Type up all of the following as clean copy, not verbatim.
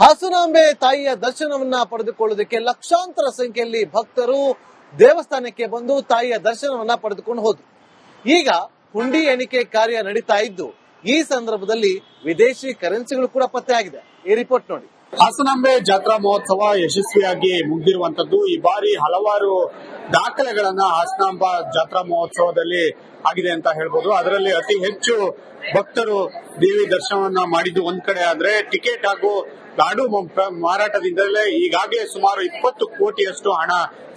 ಹಾಸನಾಂಬೆ ತಾಯಿಯ ದರ್ಶನವನ್ನ ಪಡೆದುಕೊಳ್ಳುವುದಕ್ಕೆ ಲಕ್ಷಾಂತರ ಸಂಖ್ಯೆಯಲ್ಲಿ ಭಕ್ತರು ದೇವಸ್ಥಾನಕ್ಕೆ ಬಂದು ತಾಯಿಯ ದರ್ಶನವನ್ನ ಪಡೆದುಕೊಂಡು ಹೋದ್ರು. ಈಗ ಹುಂಡಿ ಎಣಿಕೆ ಕಾರ್ಯ ನಡೀತಾ ಇದ್ದು ಈ ಸಂದರ್ಭದಲ್ಲಿ ವಿದೇಶಿ ಕರೆನ್ಸಿಗಳು ಕೂಡ ಪತ್ತೆ ಆಗಿದೆ. ಈ ರಿಪೋರ್ಟ್ ನೋಡಿ. ಹಾಸನಾಂಬೆ ಜಾತ್ರಾ ಮಹೋತ್ಸವ ಯಶಸ್ವಿಯಾಗಿ ಮುಗಿದಿರುವಂತದ್ದು. ಈ ಬಾರಿ ಹಲವಾರು ದಾಖಲೆಗಳನ್ನ ಹಾಸನಾಂಬ ಜಾತ್ರಾ ಮಹೋತ್ಸವದಲ್ಲಿ ಆಗಿದೆ ಅಂತ ಹೇಳ್ಬೋದು. ಅದರಲ್ಲಿ ಅತಿ ಹೆಚ್ಚು ಭಕ್ತರು ದೇವಿ ದರ್ಶನವನ್ನ ಮಾಡಿದ್ದು ಒಂದ್ ಕಡೆ ಆದ್ರೆ, ಟಿಕೆಟ್ ಹಾಗೂ ಲಾಡು ಮಾರಾಟದಿಂದಲೇ ಈಗಾಗಲೇ ಸುಮಾರು 20 ಕೋಟಿಯಷ್ಟು ಹಣ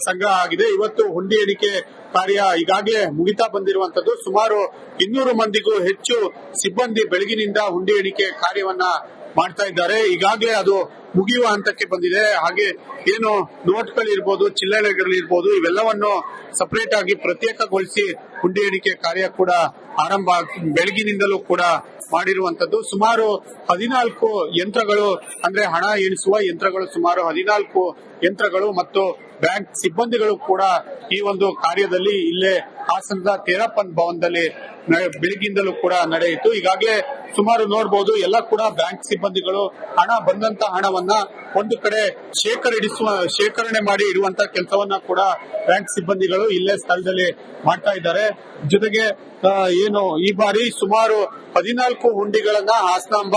ಸಂಗ್ರಹ ಆಗಿದೆ. ಇವತ್ತು ಹುಂಡಿ ಎಣಿಕೆ ಕಾರ್ಯ ಈಗಾಗಲೇ ಮುಗಿತಾ ಬಂದಿರುವಂತದ್ದು. ಸುಮಾರು 200 ಮಂದಿಗೂ ಹೆಚ್ಚು ಸಿಬ್ಬಂದಿ ಬೆಳಗಿನಿಂದ ಹುಂಡಿ ಎಣಿಕೆ ಕಾರ್ಯವನ್ನ ಮಾಡ್ತಾ ಇದ್ದಾರೆ. ಈಗಾಗಲೇ ಅದು ಮುಗಿಯುವ ಹಂತಕ್ಕೆ ಬಂದಿದೆ. ಹಾಗೆ ಏನು ನೋಟ್ಗಳಿರ್ಬೋದು, ಚಿಲ್ಲರೆಗಳಿರ್ಬೋದು, ಇವೆಲ್ಲವನ್ನು ಸಪರೇಟ್ ಆಗಿ ಪ್ರತ್ಯೇಕಗೊಳಿಸಿ ಹುಂಡಿ ಎಣಿಕೆ ಕಾರ್ಯ ಕೂಡ ಆರಂಭ ಬೆಳಗಿನಿಂದಲೂ ಕೂಡ ಮಾಡಿರುವಂತದ್ದು. ಸುಮಾರು 14 ಯಂತ್ರಗಳು ಅಂದ್ರೆ ಹಣ ಎಣಿಸುವ ಯಂತ್ರಗಳು, ಸುಮಾರು 14 ಯಂತ್ರಗಳು ಮತ್ತು ಬ್ಯಾಂಕ್ ಸಿಬ್ಬಂದಿಗಳು ಕೂಡ ಈ ಒಂದು ಕಾರ್ಯದಲ್ಲಿ ಇಲ್ಲೇ ಹಾಸನದ ತೇರಪ್ಪನ್ ಭವನದಲ್ಲಿ ಬೆಳಗ್ಗಿಂದಲೂ ಕೂಡ ನಡೆಯಿತು. ಈಗಾಗಲೇ ಸುಮಾರು ನೋಡಬಹುದು, ಎಲ್ಲ ಕೂಡ ಬ್ಯಾಂಕ್ ಸಿಬ್ಬಂದಿಗಳು ಹಣ ಬಂದಂತ ಹಣವನ್ನ ಒಂದು ಕಡೆ ಶೇಖರಣೆ ಮಾಡಿ ಇಡುವಂತ ಕೆಲಸವನ್ನ ಕೂಡ ಬ್ಯಾಂಕ್ ಸಿಬ್ಬಂದಿಗಳು ಇಲ್ಲೇ ಸ್ಥಳದಲ್ಲಿ ಮಾಡ್ತಾ ಇದ್ದಾರೆ. ಜೊತೆಗೆ ಏನು ಈ ಬಾರಿ ಸುಮಾರು 14 ಹುಂಡಿಗಳನ್ನ ಹಾಸನಾಂಬ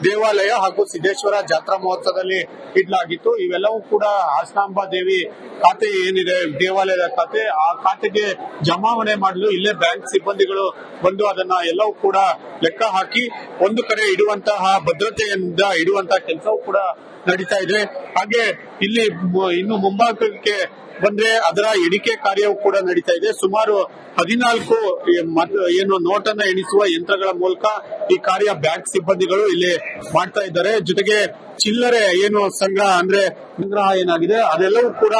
ದೇವಾಲಯ ಹಾಗೂ ಸಿದ್ದೇಶ್ವರ ಜಾತ್ರಾ ಮಹೋತ್ಸವದಲ್ಲಿ ಇಡಲಾಗಿತ್ತು. ಇವೆಲ್ಲವೂ ಕೂಡ ಹಾಸನಾಂಬ ದೇವಿ ಖಾತೆ ಏನಿದೆ, ದೇವಾಲಯದ ಖಾತೆ, ಆ ಖಾತೆಗೆ ಜಮಾವಣೆ ಮಾಡಲು ಇಲ್ಲೇ ಬ್ಯಾಂಕ್ ಸಿಬ್ಬಂದಿಗಳು ಬಂದು ಅದನ್ನ ಎಲ್ಲವೂ ಕೂಡ ಲೆಕ್ಕ ಹಾಕಿ ಒಂದು ಕಡೆ ಇಡುವಂತಹ ಭದ್ರತೆಯಿಂದ ಇಡುವಂತಹ ಕೆಲಸವೂ ಕೂಡ ನಡೀತಾ ಇದೆ. ಹಾಗೆ ಇಲ್ಲಿ ಇನ್ನು ಮುಂಭಾಗಕ್ಕೆ ಬಂದ್ರೆ ಅದರ ಎಣಿಕೆ ಕಾರ್ಯವೂ ಕೂಡ ನಡೀತಾ ಇದೆ. ಸುಮಾರು 14 ಏನು ನೋಟನ್ನ ಎಣಿಸುವ ಯಂತ್ರಗಳ ಮೂಲಕ ಈ ಕಾರ್ಯ ಬ್ಯಾಂಕ್ ಸಿಬ್ಬಂದಿಗಳು ಇಲ್ಲಿ ಮಾಡ್ತಾ ಇದ್ದಾರೆ. ಜೊತೆಗೆ ಚಿಲ್ಲರೆ ಏನು ಸಂಗ್ರಹ ಏನಾಗಿದೆ ಅದೆಲ್ಲವೂ ಕೂಡ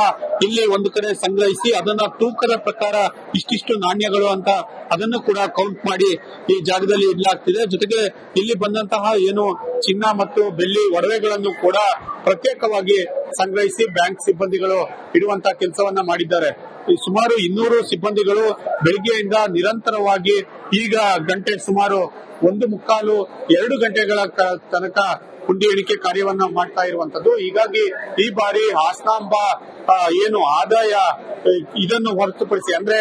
ಇಲ್ಲಿ ಒಂದು ಕಡೆ ಸಂಗ್ರಹಿಸಿ ಅದನ್ನ ತೂಕದ ಪ್ರಕಾರ ಇಷ್ಟಿಷ್ಟು ನಾಣ್ಯಗಳು ಅಂತ ಅದನ್ನು ಕೂಡ ಕೌಂಟ್ ಮಾಡಿ ಈ ಜಾಗದಲ್ಲಿ ಇಡಲಾಗ್ತಿದೆ. ಜೊತೆಗೆ ಇಲ್ಲಿ ಬಂದಂತಹ ಏನು ಚಿನ್ನ ಮತ್ತು ಬೆಳ್ಳಿ ಒಡವೆಗಳನ್ನು ಕೂಡ ಪ್ರತ್ಯೇಕವಾಗಿ ಸಂಗ್ರಹಿಸಿ ಬ್ಯಾಂಕ್ ಸಿಬ್ಬಂದಿಗಳು ಇಡುವಂತಹ ಕೆಲಸವನ್ನ ಮಾಡಿದ್ದಾರೆ. ಸುಮಾರು 200 ಸಿಬ್ಬಂದಿಗಳು ಬೆಳಗ್ಗೆಯಿಂದ ನಿರಂತರವಾಗಿ ಈಗ ಗಂಟೆ ಸುಮಾರು 1:45-2 ಗಂಟೆಗಳ ತನಕ ಹುಂಡಿ ಎಣಿಕೆ ಕಾರ್ಯವನ್ನ ಮಾಡ್ತಾ ಇರುವಂತದ್ದು. ಹೀಗಾಗಿ ಈ ಬಾರಿ ಹಾಸನಾಂಬ ಏನು ಆದಾಯ ಇದನ್ನು ಹೊರತುಪಡಿಸಿ ಅಂದ್ರೆ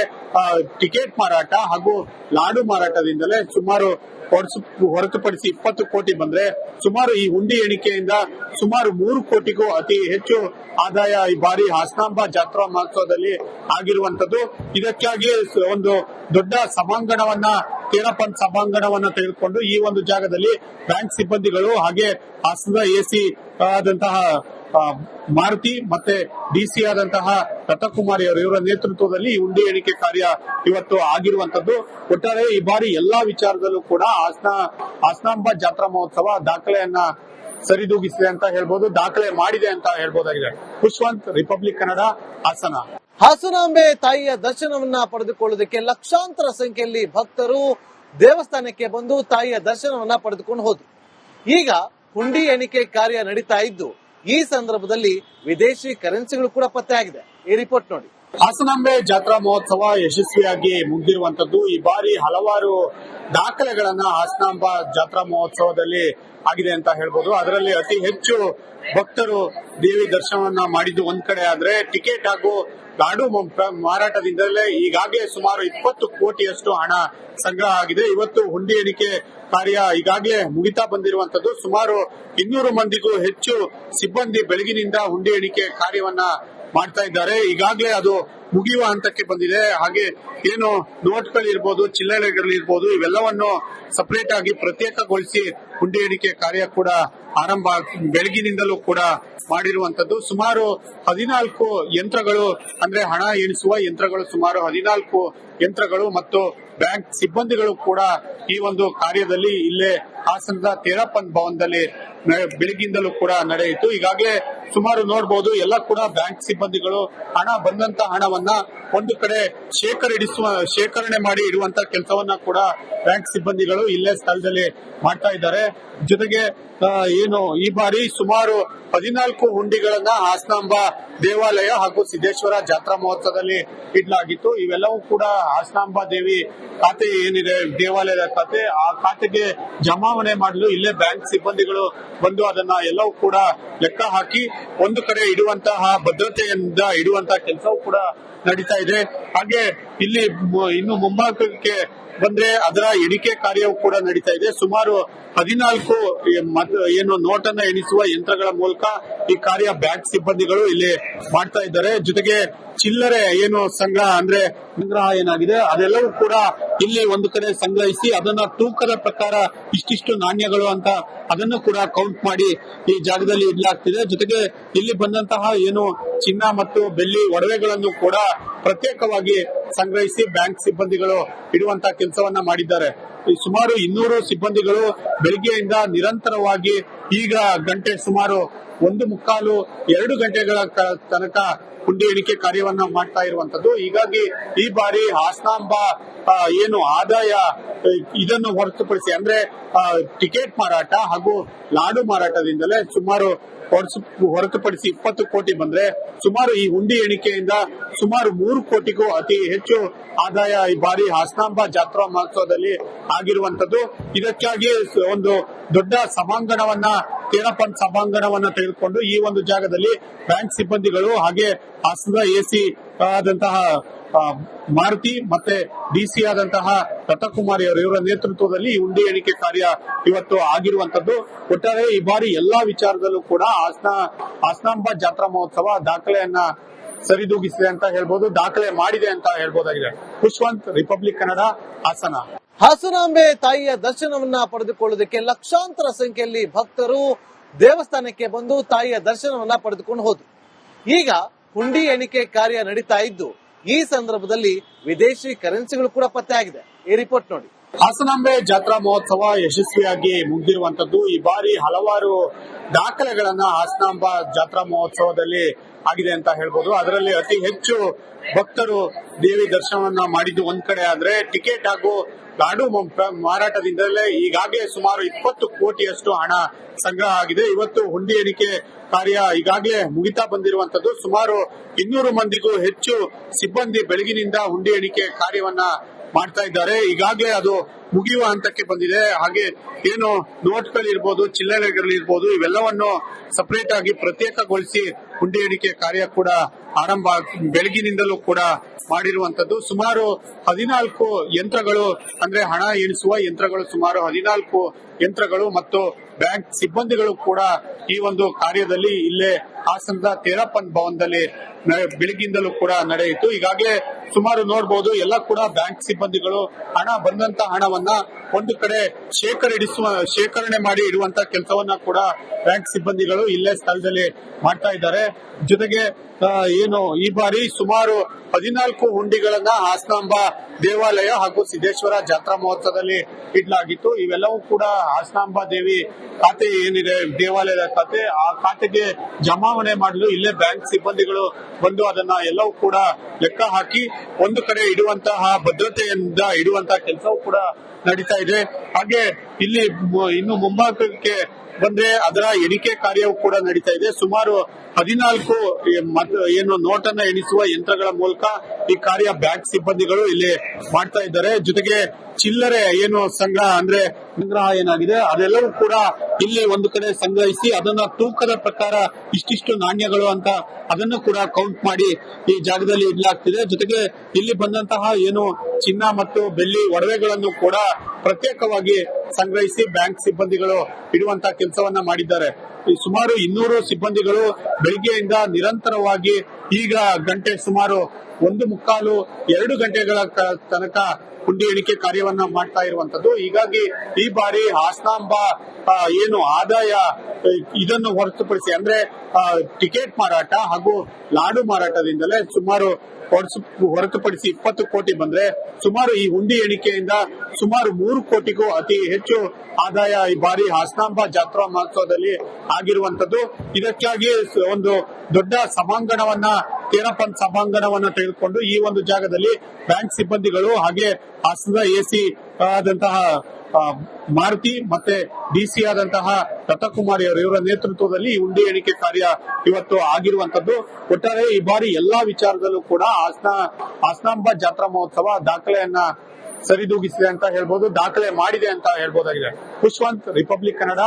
ಟಿಕೆಟ್ ಮಾರಾಟ ಹಾಗೂ ಲಾಡು ಮಾರಾಟದಿಂದಲೇ ಸುಮಾರು ಹೊರತುಪಡಿಸಿ 20 ಕೋಟಿ ಬಂದ್ರೆ, ಸುಮಾರು ಈ ಹುಂಡಿ ಎಣಿಕೆಯಿಂದ ಸುಮಾರು 3 ಕೋಟಿಗೂ ಅತಿ ಹೆಚ್ಚು ಆದಾಯ ಈ ಬಾರಿ ಹಾಸನಾಂಬ ಜಾತ್ರಾ ಮಹೋತ್ಸವದಲ್ಲಿ ಆಗಿರುವಂತದ್ದು. ಇದಕ್ಕಾಗಿ ಒಂದು ದೊಡ್ಡ ಸಭಾಂಗಣವನ್ನ ತೇರಪ್ಪನ್ ಸಭಾಂಗಣವನ್ನ ತೆಗೆದುಕೊಂಡು ಈ ಒಂದು ಜಾಗದಲ್ಲಿ ಬ್ಯಾಂಕ್ ಸಿಬ್ಬಂದಿಗಳು ಹಾಗೆ ಹಾಸನದ ಎಸಿ ಆದಂತಹ ಮಾರುತಿ ಮತ್ತೆ ಡಿಸಿ ಆದಂತಹ ರಥಕುಮಾರಿ ಅವರು ಇವರ ನೇತೃತ್ವದಲ್ಲಿ ಈ ಹುಂಡಿ ಎಣಿಕೆ ಕಾರ್ಯ ಇವತ್ತು ಆಗಿರುವಂತದ್ದು. ಒಟ್ಟಾರೆ ಈ ಬಾರಿ ಎಲ್ಲಾ ವಿಚಾರದಲ್ಲೂ ಕೂಡ ಹಾಸನಾಂಬ ಜಾತ್ರಾ ಮಹೋತ್ಸವ ದಾಖಲೆಯನ್ನ ಸರಿದೂಗಿಸಿದೆ ಅಂತ ಹೇಳ್ಬೋದು, ದಾಖಲೆ ಮಾಡಿದೆ ಅಂತ ಹೇಳ್ಬೋದಾಗಿದೆ. ಪುಷ್ಪವಂತ್, ರಿಪಬ್ಲಿಕ್ ಕನ್ನಡ, ಹಾಸನ. ಹಾಸನಾಂಬೆ ತಾಯಿಯ ದರ್ಶನವನ್ನ ಪಡೆದುಕೊಳ್ಳುವುದಕ್ಕೆ ಲಕ್ಷಾಂತರ ಸಂಖ್ಯೆಯಲ್ಲಿ ಭಕ್ತರು ದೇವಸ್ಥಾನಕ್ಕೆ ಬಂದು ತಾಯಿಯ ದರ್ಶನವನ್ನ ಪಡೆದುಕೊಂಡು ಹೋದ್ರು. ಈಗ ಹುಂಡಿ ಎಣಿಕೆ ಕಾರ್ಯ ನಡೀತಾ ಇದ್ದು ಈ ಸಂದರ್ಭದಲ್ಲಿ ವಿದೇಶಿ ಕರೆನ್ಸಿಗಳು ಕೂಡ ಪತ್ತೆ ಆಗಿದೆ. ಈ ರಿಪೋರ್ಟ್ ನೋಡಿ. ಹಾಸನಾಂಬೆ ಜಾತ್ರಾ ಮಹೋತ್ಸವ ಯಶಸ್ವಿಯಾಗಿ ಮುಗಿದಿರುವಂತದ್ದು. ಈ ಬಾರಿ ಹಲವಾರು ದಾಖಲೆಗಳನ್ನ ಹಾಸನಾಂಬ ಜಾತ್ರಾ ಮಹೋತ್ಸವದಲ್ಲಿ ಆಗಿದೆ ಅಂತ ಹೇಳ್ಬೋದು. ಅದರಲ್ಲಿ ಅತಿ ಹೆಚ್ಚು ಭಕ್ತರು ದೇವಿ ದರ್ಶನವನ್ನ ಮಾಡಿದ್ದು ಒಂದ್ ಕಡೆ ಆದ್ರೆ, ಟಿಕೆಟ್ ಹಾಗೂ ಲಾಡು ಮಾರಾಟದಿಂದಲೇ ಈಗಾಗಲೇ ಸುಮಾರು 20 ಕೋಟಿಯಷ್ಟು ಹಣ ಸಂಗ್ರಹ ಆಗಿದೆ. ಇವತ್ತು ಹುಂಡಿ ಎಣಿಕೆ ಕಾರ್ಯ ಈಗಾಗಲೇ ಮುಗಿತಾ ಬಂದಿರುವಂತದ್ದು. ಸುಮಾರು 200 ಮಂದಿಗೂ ಹೆಚ್ಚು ಸಿಬ್ಬಂದಿ ಬೆಳಗಿನಿಂದ ಹುಂಡಿ ಎಣಿಕೆ ಕಾರ್ಯವನ್ನ ಮಾಡ್ತಾ ಇದ್ದಾರೆ. ಈಗಾಗಲೇ ಅದು ಮುಗಿಯುವ ಹಂತಕ್ಕೆ ಬಂದಿದೆ. ಹಾಗೆ ಏನು ನೋಟ್ಗಳಿರ್ಬೋದು, ಚಿಲ್ಲರೆಗಳಿರ್ಬೋದು, ಇವೆಲ್ಲವನ್ನು ಸಪರೇಟ್ ಆಗಿ ಪ್ರತ್ಯೇಕಗೊಳಿಸಿ ಹುಂಡಿ ಎಣಿಕೆ ಕಾರ್ಯ ಕೂಡ ಆರಂಭ ಬೆಳಗಿನಿಂದಲೂ ಕೂಡ ಮಾಡಿರುವಂತದ್ದು. ಸುಮಾರು 14 ಯಂತ್ರಗಳು ಅಂದ್ರೆ ಹಣ ಎಣಿಸುವ ಯಂತ್ರಗಳು, ಸುಮಾರು 14 ಯಂತ್ರಗಳು ಮತ್ತು ಬ್ಯಾಂಕ್ ಸಿಬ್ಬಂದಿಗಳು ಕೂಡ ಈ ಒಂದು ಕಾರ್ಯದಲ್ಲಿ ಇಲ್ಲೇ ಹಾಸನದ ತೇರಪ್ಪನ್ ಭವನದಲ್ಲಿ ಬೆಳಗ್ಗಿಂದಲೂ ಕೂಡ ನಡೆಯಿತು. ಈಗಾಗಲೇ ಸುಮಾರು ನೋಡಬಹುದು, ಎಲ್ಲ ಕೂಡ ಬ್ಯಾಂಕ್ ಸಿಬ್ಬಂದಿಗಳು ಹಣ ಬಂದಂತ ಹಣವನ್ನ ಒಂದು ಕಡೆ ಶೇಖರಣೆ ಮಾಡಿ ಇಡುವಂತ ಕೆಲಸವನ್ನ ಕೂಡ ಬ್ಯಾಂಕ್ ಸಿಬ್ಬಂದಿಗಳು ಇಲ್ಲೇ ಸ್ಥಳದಲ್ಲಿ ಮಾಡ್ತಾ ಇದ್ದಾರೆ. ಜೊತೆಗೆ ಏನು ಈ ಬಾರಿ ಸುಮಾರು 14 ಹುಂಡಿಗಳನ್ನ ಹಾಸನಾಂಬ ದೇವಾಲಯ ಹಾಗೂ ಸಿದ್ದೇಶ್ವರ ಜಾತ್ರಾ ಮಹೋತ್ಸವದಲ್ಲಿ ಇಡಲಾಗಿತ್ತು. ಇವೆಲ್ಲವೂ ಕೂಡ ಹಾಸನಾಂಬ ದೇವಿ ಖಾತೆ ಏನಿದೆ, ದೇವಾಲಯದ ಖಾತೆ, ಆ ಖಾತೆಗೆ ಜಮಾ ಜಮಾವಣೆ ಮಾಡಲು ಇಲ್ಲೇ ಬ್ಯಾಂಕ್ ಸಿಬ್ಬಂದಿಗಳು ಬಂದು ಅದನ್ನ ಎಲ್ಲವೂ ಕೂಡ ಲೆಕ್ಕ ಹಾಕಿ ಒಂದು ಕಡೆ ಇಡುವಂತಹ ಭದ್ರತೆಯಿಂದ ಇಡುವಂತಹ ಕೆಲಸವೂ ಕೂಡ ನಡೀತಾ ಇದೆ. ಹಾಗೆ ಇಲ್ಲಿ ಇನ್ನು ಮುಂಭಾಗಕ್ಕೆ ಬಂದ್ರೆ ಅದರ ಎಣಿಕೆ ಕಾರ್ಯವೂ ಕೂಡ ನಡೀತಾ ಇದೆ. ಸುಮಾರು 14 ಏನು ನೋಟನ್ನ ಎಣಿಸುವ ಯಂತ್ರಗಳ ಮೂಲಕ ಈ ಕಾರ್ಯ ಬ್ಯಾಂಕ್ ಸಿಬ್ಬಂದಿಗಳು ಇಲ್ಲಿ ಮಾಡ್ತಾ ಇದ್ದಾರೆ. ಜೊತೆಗೆ ಚಿಲ್ಲರೆ ಏನು ಸಂಗ್ರಹ ಏನಾಗಿದೆ ಅದೆಲ್ಲವೂ ಕೂಡ ಇಲ್ಲಿ ಒಂದು ಕಡೆ ಸಂಗ್ರಹಿಸಿ ಅದನ್ನ ತೂಕದ ಪ್ರಕಾರ ಇಷ್ಟಿಷ್ಟು ನಾಣ್ಯಗಳು ಅಂತ ಅದನ್ನು ಕೂಡ ಕೌಂಟ್ ಮಾಡಿ ಈ ಜಾಗದಲ್ಲಿ ಇಡಲಾಗ್ತಿದೆ. ಜೊತೆಗೆ ಇಲ್ಲಿ ಬಂದಂತಹ ಏನು ಚಿನ್ನ ಮತ್ತು ಬೆಳ್ಳಿ ಒಡವೆಗಳನ್ನು ಕೂಡ ಪ್ರತ್ಯೇಕವಾಗಿ ಸಂಗ್ರಹಿಸಿ ಬ್ಯಾಂಕ್ ಸಿಬ್ಬಂದಿಗಳು ಇಡುವಂತಹ ಕೆಲಸವನ್ನ ಮಾಡಿದ್ದಾರೆ. ಸುಮಾರು 200 ಸಿಬ್ಬಂದಿಗಳು ಬೆಳಿಗ್ಗೆಯಿಂದ ನಿರಂತರವಾಗಿ ಈಗ ಗಂಟೆ ಸುಮಾರು 1:45-2 ಗಂಟೆಗಳ ತನಕ ಹುಂಡಿ ಎಣಿಕೆ ಕಾರ್ಯವನ್ನ ಮಾಡ್ತಾ ಇರುವಂತದ್ದು. ಹೀಗಾಗಿ ಈ ಬಾರಿ ಹಾಸನಾಂಬ ಏನು ಆದಾಯ ಇದನ್ನು ಹೊರತುಪಡಿಸಿ ಟಿಕೆಟ್ ಮಾರಾಟ ಹಾಗೂ ಲಾಡು ಮಾರಾಟದಿಂದಲೇ ಸುಮಾರು ಹೊರತುಪಡಿಸಿ 20 ಕೋಟಿ ಬಂದ್ರೆ ಸುಮಾರು ಈ ಹುಂಡಿ ಎಣಿಕೆಯಿಂದ ಸುಮಾರು 3 ಕೋಟಿಗೂ ಅತಿ ಹೆಚ್ಚು ಆದಾಯ ಈ ಬಾರಿ ಹಾಸನಾಂಬ ಜಾತ್ರಾ ಮಹೋತ್ಸವದಲ್ಲಿ ಆಗಿರುವಂತದ್ದು. ಇದಕ್ಕಾಗಿ ಒಂದು ದೊಡ್ಡ ಸಭಾಂಗಣವನ್ನ ತೇರಪ್ಪನ್ ಸಭಾಂಗಣವನ್ನ ತೆಗೆದುಕೊಂಡು ಈ ಒಂದು ಜಾಗದಲ್ಲಿ ಬ್ಯಾಂಕ್ ಸಿಬ್ಬಂದಿಗಳು ಹಾಗೆ ಹಾಸನದ ಎಸಿ ಆದಂತಹ ಮಾರುತಿ ಮತ್ತೆ ಡಿಸಿ ಆದಂತಹ ರಥಕುಮಾರಿ ಅವರು ಇವರ ನೇತೃತ್ವದಲ್ಲಿ ಈ ಹುಂಡಿ ಎಣಿಕೆ ಕಾರ್ಯ ಇವತ್ತು ಆಗಿರುವಂತದ್ದು. ಒಟ್ಟಾರೆ ಈ ಬಾರಿ ಎಲ್ಲಾ ವಿಚಾರದಲ್ಲೂ ಕೂಡ ಹಾಸನಾಂಬ ಜಾತ್ರಾ ಮಹೋತ್ಸವ ದಾಖಲೆಯನ್ನ ಸರಿದೂಗಿಸಿದೆ ಅಂತ ಹೇಳ್ಬೋದು, ದಾಖಲೆ ಮಾಡಿದೆ ಅಂತ ಹೇಳ್ಬೋದಾಗಿದೆ. ಪುಷ್ಪವಂತ್, ರಿಪಬ್ಲಿಕ್ ಕನ್ನಡ, ಹಾಸನ. ಹಾಸನಾಂಬೆ ತಾಯಿಯ ದರ್ಶನವನ್ನ ಪಡೆದುಕೊಳ್ಳುವುದಕ್ಕೆ ಲಕ್ಷಾಂತರ ಸಂಖ್ಯೆಯಲ್ಲಿ ಭಕ್ತರು ದೇವಸ್ಥಾನಕ್ಕೆ ಬಂದು ತಾಯಿಯ ದರ್ಶನವನ್ನ ಪಡೆದುಕೊಂಡು ಹೋದ್ರು. ಈಗ ಹುಂಡಿ ಎಣಿಕೆ ಕಾರ್ಯ ನಡೀತಾ ಇದ್ದು ಈ ಸಂದರ್ಭದಲ್ಲಿ ವಿದೇಶಿ ಕರೆನ್ಸಿಗಳು ಕೂಡ ಪತ್ತೆ ಆಗಿದೆ. ಈ ರಿಪೋರ್ಟ್ ನೋಡಿ. ಹಾಸನಾಂಬೆ ಜಾತ್ರಾ ಮಹೋತ್ಸವ ಯಶಸ್ವಿಯಾಗಿ ಮುಗಿದಿರುವಂತದ್ದು. ಈ ಬಾರಿ ಹಲವಾರು ದಾಖಲೆಗಳನ್ನ ಹಾಸನಾಂಬ ಜಾತ್ರಾ ಮಹೋತ್ಸವದಲ್ಲಿ ಆಗಿದೆ ಅಂತ ಹೇಳ್ಬೋದು. ಅದರಲ್ಲಿ ಅತಿ ಹೆಚ್ಚು ಭಕ್ತರು ದೇವಿ ದರ್ಶನವನ್ನ ಮಾಡಿದ್ದು ಒಂದ್ ಕಡೆ ಆದ್ರೆ ಟಿಕೆಟ್ ಹಾಗೂ ಲಾಡು ಮಾರಾಟದಿಂದಲೇ ಈಗಾಗಲೇ ಸುಮಾರು 20 ಕೋಟಿಯಷ್ಟು ಹಣ ಸಂಗ್ರಹ ಆಗಿದೆ. ಇವತ್ತು ಹುಂಡಿ ಎಣಿಕೆ ಕಾರ್ಯ ಈಗಾಗಲೇ ಮುಗಿತಾ ಬಂದಿರುವಂತದ್ದು. ಸುಮಾರು 200 ಮಂದಿಗೂ ಹೆಚ್ಚು ಸಿಬ್ಬಂದಿ ಬೆಳಗಿನಿಂದ ಹುಂಡಿ ಎಣಿಕೆ ಕಾರ್ಯವನ್ನ ಮಾಡ್ತಾ ಇದ್ದಾರೆ. ಈಗಾಗಲೇ ಅದು ಮುಗಿಯುವ ಹಂತಕ್ಕೆ ಬಂದಿದೆ. ಹಾಗೆ ಏನು ನೋಟ್ಗಳಿರ್ಬೋದು, ಚಿಲ್ಲರೆಗಳಿರ್ಬೋದು, ಇವೆಲ್ಲವನ್ನು ಸಪರೇಟ್ ಆಗಿ ಪ್ರತ್ಯೇಕಗೊಳಿಸಿ ಹುಂಡಿ ಎಣಿಕೆ ಕಾರ್ಯ ಕೂಡ ಆರಂಭ ಬೆಳಗಿನಿಂದಲೂ ಕೂಡ ಮಾಡಿರುವಂತದ್ದು. ಸುಮಾರು 14 ಯಂತ್ರಗಳು ಹಣ ಎಣಿಸುವ ಯಂತ್ರಗಳು ಸುಮಾರು 14 ಯಂತ್ರಗಳು ಮತ್ತು ಬ್ಯಾಂಕ್ ಸಿಬ್ಬಂದಿಗಳು ಕೂಡ ಈ ಒಂದು ಕಾರ್ಯದಲ್ಲಿ ಇಲ್ಲೇ ಹಾಸನದ ತೇರಪ್ಪನ್ ಭವನದಲ್ಲಿ ಬೆಳಗ್ಗಿಂದಲೂ ಕೂಡ ನಡೆಯಿತು. ಈಗಾಗಲೇ ಸುಮಾರು ನೋಡಬಹುದು ಎಲ್ಲ ಕೂಡ ಬ್ಯಾಂಕ್ ಸಿಬ್ಬಂದಿಗಳು ಬಂದಂತ ಹಣವನ್ನ ಒಂದು ಕಡೆ ಶೇಖರಣೆ ಮಾಡಿ ಇಡುವಂತ ಕೆಲಸವನ್ನ ಕೂಡ ಬ್ಯಾಂಕ್ ಸಿಬ್ಬಂದಿಗಳು ಇಲ್ಲೇ ಸ್ಥಳದಲ್ಲಿ ಮಾಡ್ತಾ ಇದ್ದಾರೆ. ಜೊತೆಗೆ ಏನು ಈ ಬಾರಿ ಸುಮಾರು 14 ಹುಂಡಿಗಳನ್ನ ಹಾಸನಾಂಬ ದೇವಾಲಯ ಹಾಗೂ ಸಿದ್ದೇಶ್ವರ ಜಾತ್ರಾ ಮಹೋತ್ಸವದಲ್ಲಿ ಇಡಲಾಗಿತ್ತು. ಇವೆಲ್ಲವೂ ಕೂಡ ಹಾಸನಾಂಬ ದೇವಿ ಖಾತೆ ಏನಿದೆ ದೇವಾಲಯದ ಖಾತೆ, ಆ ಖಾತೆಗೆ ಜಮಾವಣೆ ಮಾಡಲು ಇಲ್ಲೇ ಬ್ಯಾಂಕ್ ಸಿಬ್ಬಂದಿಗಳು ಬಂದು ಅದನ್ನ ಎಲ್ಲವೂ ಕೂಡ ಲೆಕ್ಕ ಹಾಕಿ ಒಂದು ಕಡೆ ಇಡುವಂತಹ ಭದ್ರತೆಯಿಂದ ಇಡುವಂತಹ ಕೆಲಸವೂ ಕೂಡ ನಡೀತಾ ಇದೆ. ಹಾಗೆ ಇಲ್ಲಿ ಇನ್ನು ಮುಂಭಾಗಕ್ಕೆ ಬಂದ್ರೆ ಅದರ ಎಣಿಕೆ ಕಾರ್ಯವೂ ಕೂಡ ನಡೀತಾ ಇದೆ. ಸುಮಾರು 14 ಏನು ನೋಟನ್ನ ಎಣಿಸುವ ಯಂತ್ರಗಳ ಮೂಲಕ ಈ ಕಾರ್ಯ ಬ್ಯಾಂಕ್ ಸಿಬ್ಬಂದಿಗಳು ಇಲ್ಲಿ ಮಾಡ್ತಾ ಇದ್ದಾರೆ. ಜೊತೆಗೆ ಚಿಲ್ಲರೆ ಏನು ಸಂಗ್ರಹ ಏನಾಗಿದೆ ಅದೆಲ್ಲವೂ ಕೂಡ ಇಲ್ಲಿ ಒಂದು ಕಡೆ ಸಂಗ್ರಹಿಸಿ ಅದನ್ನ ತೂಕದ ಪ್ರಕಾರ ಇಷ್ಟಿಷ್ಟು ನಾಣ್ಯಗಳು ಅಂತ ಅದನ್ನು ಕೂಡ ಕೌಂಟ್ ಮಾಡಿ ಈ ಜಾಗದಲ್ಲಿ ಇಡಲಾಗ್ತಿದೆ. ಜೊತೆಗೆ ಇಲ್ಲಿ ಬಂದಂತಹ ಏನು ಚಿನ್ನ ಮತ್ತು ಬೆಳ್ಳಿ ಒಡವೆಗಳನ್ನು ಕೂಡ ಪ್ರತ್ಯೇಕವಾಗಿ ಸಂಗ್ರಹಿಸಿ ಬ್ಯಾಂಕ್ ಸಿಬ್ಬಂದಿಗಳು ಇಡುವಂತಹ ಕೆಲಸವನ್ನ ಮಾಡಿದ್ದಾರೆ. ಸುಮಾರು 200 ಸಿಬ್ಬಂದಿಗಳು ಬೆಳಿಗ್ಗೆಯಿಂದ ನಿರಂತರವಾಗಿ ಈಗ ಗಂಟೆ ಸುಮಾರು 1:45-2 ಗಂಟೆಗಳ ತನಕ ಹುಂಡಿ ಎಣಿಕೆ ಕಾರ್ಯವನ್ನ ಮಾಡ್ತಾ ಇರುವಂತದ್ದು. ಹೀಗಾಗಿ ಈ ಬಾರಿ ಹಾಸನಾಂಬ ಏನು ಆದಾಯ ಇದನ್ನು ಹೊರತುಪಡಿಸಿ ಟಿಕೆಟ್ ಮಾರಾಟ ಹಾಗೂ ಲಾಡು ಮಾರಾಟದಿಂದಲೇ ಸುಮಾರು ಹೊರತುಪಡಿಸಿ 20 ಕೋಟಿ ಬಂದ್ರೆ ಸುಮಾರು ಈ ಹುಂಡಿ ಎಣಿಕೆಯಿಂದ ಸುಮಾರು 3 ಕೋಟಿಗೂ ಅತಿ ಹೆಚ್ಚು ಆದಾಯ ಈ ಬಾರಿ ಹಾಸನಾಂಬ ಜಾತ್ರಾ ಮಹೋತ್ಸವದಲ್ಲಿ ಆಗಿರುವಂತದ್ದು. ಇದಕ್ಕಾಗಿ ಒಂದು ದೊಡ್ಡ ಸಭಾಂಗಣವನ್ನ ತೇರಪ್ಪನ್ ಸಭಾಂಗಣವನ್ನ ತೆಗೆದುಕೊಂಡು ಈ ಒಂದು ಜಾಗದಲ್ಲಿ ಬ್ಯಾಂಕ್ ಸಿಬ್ಬಂದಿಗಳು ಹಾಗೆ ಹಾಸನದ ಎಸಿ ಆದಂತಹ ಮಾರುತಿ ಮತ್ತೆ ಡಿಸಿ ಆದಂತಹ ರಥಕುಮಾರಿ ಅವರು ಇವರ ನೇತೃತ್ವದಲ್ಲಿ ಈ ಹುಂಡಿ ಎಣಿಕೆ ಕಾರ್ಯ ಇವತ್ತು ಆಗಿರುವಂತದ್ದು. ಒಟ್ಟಾರೆ ಈ ಬಾರಿ ಎಲ್ಲಾ ವಿಚಾರದಲ್ಲೂ ಕೂಡ ಹಾಸನಾಂಬ ಜಾತ್ರಾ ಮಹೋತ್ಸವ ದಾಖಲೆಯನ್ನ ಸರಿದೂಗಿಸಿದೆ ಅಂತ ಹೇಳ್ಬೋದು, ದಾಖಲೆ ಮಾಡಿದೆ ಅಂತ ಹೇಳ್ಬೋದಾಗಿದೆ. ಪುಷ್ಪವಂತ್, ರಿಪಬ್ಲಿಕ್ ಕನ್ನಡ.